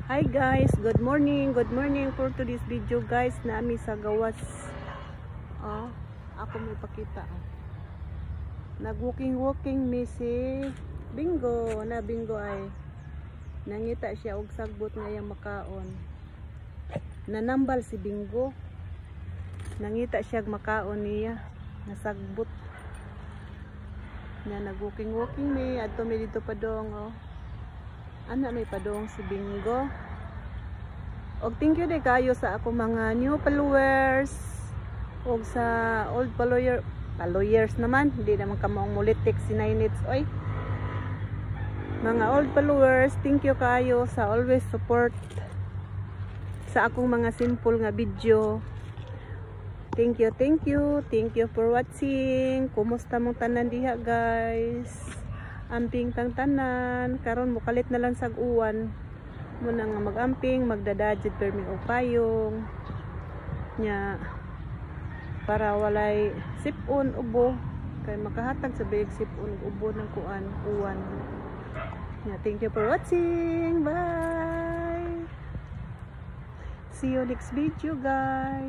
Hi guys, good morning for today's video guys. Nami sa gawas. Ako may pakita. Nag-walking mi si Bingo. Na Bingo ay nangita siya og sagbot ngayang makaon. Nanambal si Bingo. Nangita siya makaon niya na sagbot. Na nag-walking mi adto mi dito padong Ana may padong si Bingo. Og thank you de kayo sa ako mga new followers. Og sa old followers naman. Hindi naman ka maong mulitik si Nainits. Oy. Mga old followers, thank you kayo sa always support sa akong mga simple nga video. Thank you. Thank you for watching. Kumusta mong tanan diha guys? Amping tang tanan karon mukalit na lang sag uwan muna nga magamping magdadadjud permi og payong nya para walay sipon ubo kay makahatag sa bayag sipon ubo ng kuan uwan nya. Thank you for watching. Bye, see you next video guys.